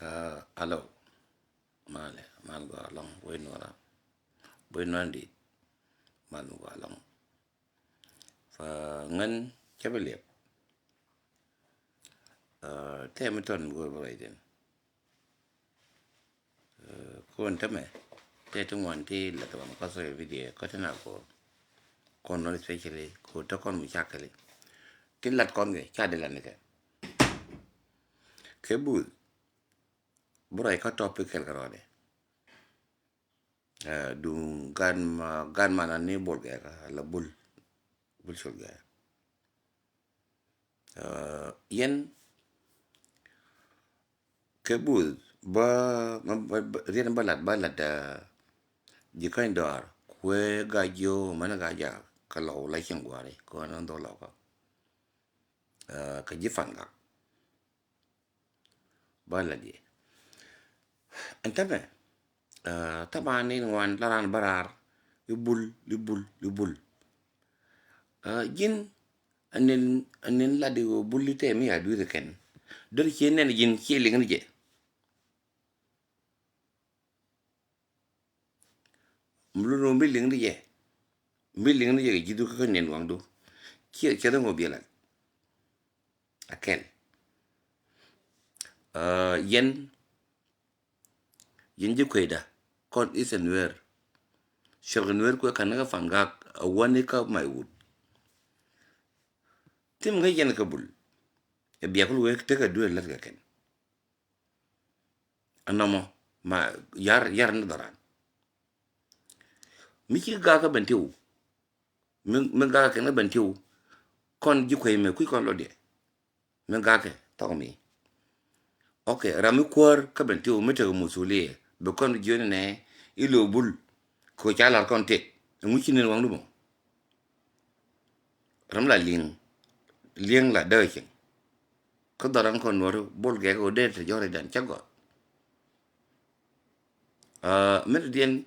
Alo, male, mal go along, buenwandi, mal go along. Fa ngan chabeliep, temeton go biden. Kuan tame, te tungwan ti la tawam kaso video, katana ko, kon non especially, ko to kon mi chakali. Tin lat kon ge, chadilan ke. Kebul, burai ka topic kel karode. Du gan mana ni bol ge la bul shol ge. Yen kebul rien balat jikain dar kwe gajo mana gaja kalau lai chang gware ko nan do law ka jifan ga baladi antame tabani wan laran barar libul jin anen ladi bulite mi adu ken dor chenen jin cheling ni je mluno miling ni je jidu ka nen wangdu chero ngobielan akel yen ji kweda kon isen wer shogun wer ko kanaga fangak wani ka mai wud tim nga yen ka bul e biakul we te ka duel lat ka ken anamo ma yar na daran mi ki ga ka bentiu men ga ka na bentiu kon ji kwe me ku kon lode men ga ka to mi okay rami kwar ka bentiu mete musulie be kon jone ne ilo bul ko chala kon tek ngu chinen wangdu mo ram la lieng la de chen ko daran kon wor bol ge ko de te jore dan chago mer dien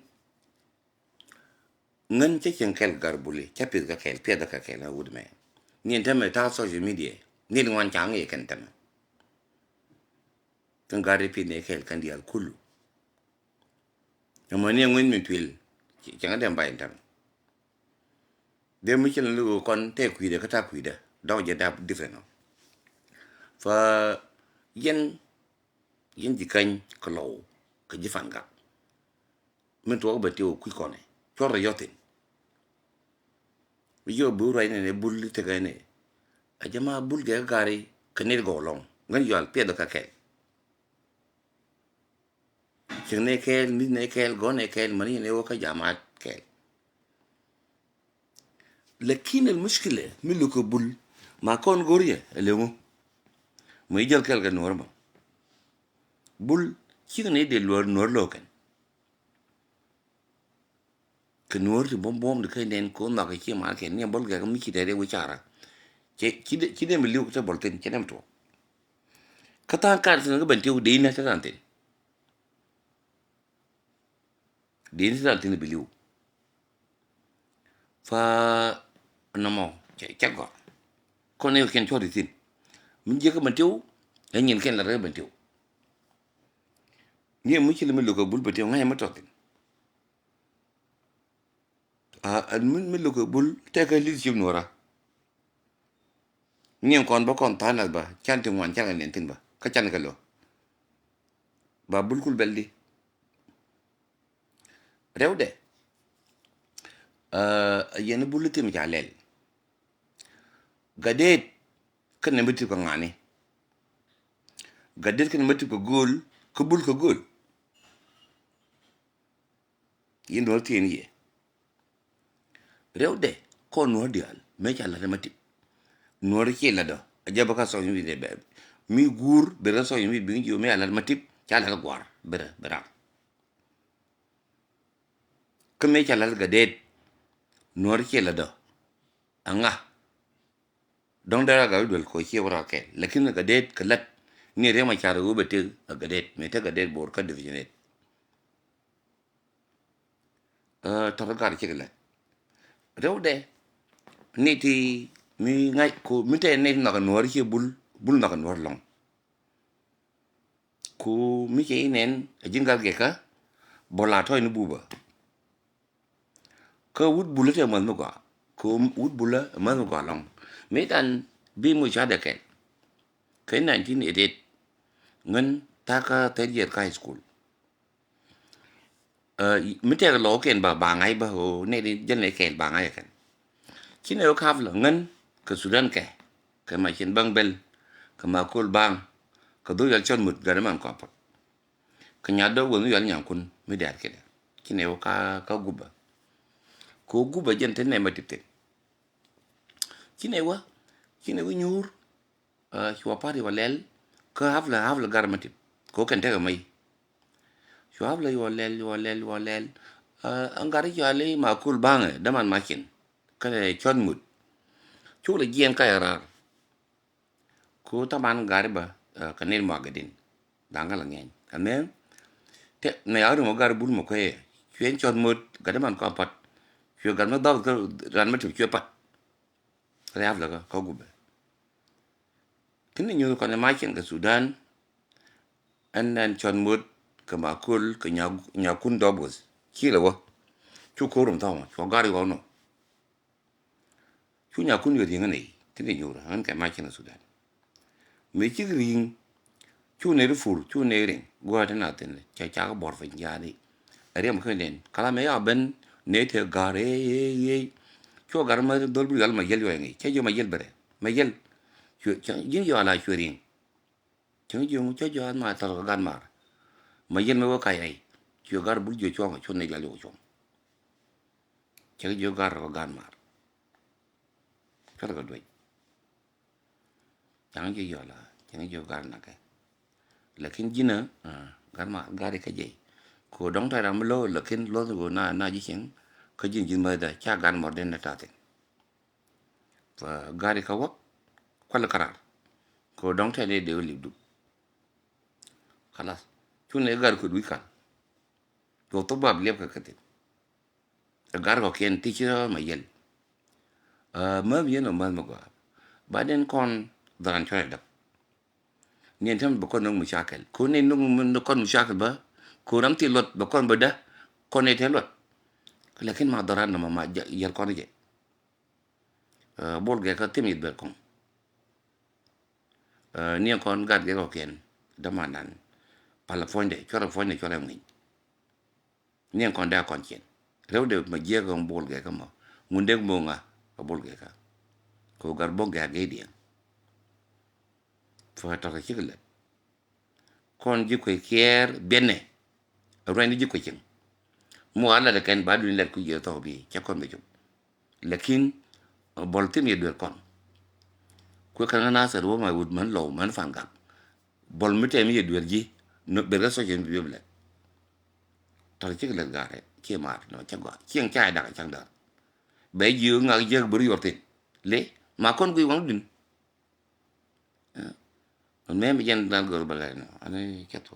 ngan che chen kel garbuli chapit ka kel peda ka kel na wud me ni entame ta social media ni ngwan chang e kan tam kan gari pi ne kel kan dial kulu mo ni ngwen mi twil chang dem bay tam de mi chen lu kon te kwi de ka ta kwi de daw je da different no fa yen di kan klo ka jifan ga men to ba te o kwi kone choro yotin yo bu rai ne bul te ga ne a jama bul ge gari kanel go long ngan yo al peda ka kel chen ne kel mi ne kel go ne kel mani ne o ka jama kel لكن المشكلة من لو كبول ما كون غوريا اللي هو ما يجال كال كان نورما بول كي نيدي نور لوكن كنور دي بوم دي كاين كون ما كي ما كان ني بول غا مي كي دي وچارا كي دي مليو كتا بولتين كي نم تو كتا كار سن بنتيو دي نا تانتين دي تانتين بليو فا نمو چاغو كون كان چوري تين من جيك بنتيو نين كان لا ري بنتيو ني مو كي لم لو كبول بنتيو غاي ما توتين من لو كبول تاكا لي سيم نورا نين كون با كون تانال با كانتي وان كان نين با كان كلو ba bulkul beldi rewde yene bulute mi jalel gadet kan ne meti ko ngani gadet kan meti ko gol ko bul ko gol yin do tin ye rewde ko no dial me jalla meti no ke la do ajaba ka so mi de be mi gur be raso mi bi ngi me ala meti jalla gwar bera kame chalal gadet nor ke la do anga don dara ga dol ko ke wara ke lakin gadet kalat ni re ma chara go bete gadet me ta gadet bor ka division tar gar ke la rewde ni ti mi ngai ko mi te ne na nor ke bul na nor long ku mi ke inen jingal ge ka bola toy nu buba ka wut bula te man ko ko wut bula man ko long me dan bi mu cha de ke 1988 ngan ta ka te ye ka high school mi te lo ken ba ngai ba ho ne di jen le ken ba ngai ken chi ne ka la ngan ka sudan ke ka ma chen bang bel ka ma kul bang ka do yal chon mut ga man ko pa ka nya do wo yal nyang kun mi da ke chi ne ka guba ko guba jen te ne ma tipte chi ne wa nyur chwa pari wa lel ka hafla gar ma tip ko ken te ga mai chwa hafla yo lel angari yo le ma kul bang da man ma chen ka chon mut chu le jen ka ra ko ta man gar ba ka ne ma ga din da nga la ngen ane te ne aru mo gar bul mo ko e chuen chon mut ga da man ko pat chue gar ma da ran ma tu chue pat ka hafla ka guba kini nyu ko ne ma chen ka sudan an chon mut ka ma kul ka nya kun dobos chi la wo chu ko rum ta ma chu gar yo no chu nya kun yo di ngani kini nyu ra an ka ma chen sudan me chi ring chu ne ru fur chu ne ring go ta na ten cha ka bor fa ya ni ari am khen kala me ya ben ne te gare ye chu gar ma dol bu gal ma yel yo ngi che yo ma yel bare ma yel chu yin yo la chu ring chung yung cho an ma tar gan mar ma yel me wo kai ai chu gar bu jo chu ma chu ne la yo chu che yo gar gan mar ka ga doi chẳng cho giờ là chẳng cho gar na cái lakin jina gar ma gar ka je ko dong ta ram lo lakin lo go na ji chen ka jin jin ma da cha gan ma den na ta ten và gar ka wak kwal karar ko dong ta ne de li du khalas chu ne gar ko du kan to to bab lep ka ten gar ko ken ti cha ma yel ma bien no ma go ba den kon daran choy da nien tham ba kon nong mushakil ko ne nong kon mushakil ba ko ram ti lot ba kon ba da kon ne te lot lakin ma daran ma yel kon je bol ge ka timit be kon nien kon gad ge ko ken da manan pala fonde chora ngi nien kon da kon chen rew de ma je ko bol ge ka ma munde mo nga bol ge ka ko gar bo ge ge dia fa ta ka chigla kon ji ko kier benne ren ji ko chen mo ala da kan ba du let ku je to bi cha kon be ju lakin bol tim ye do kon ko kan na sa do ma wud man lo man fan ga bol mi te mi ye do ji no be ga so chen bi bla ta chigla ga re che mar no cha go chieng chai da chang da be yu nga je bu yor tin le ma kon ku wang din men bi jen dan go ba la no ane cha to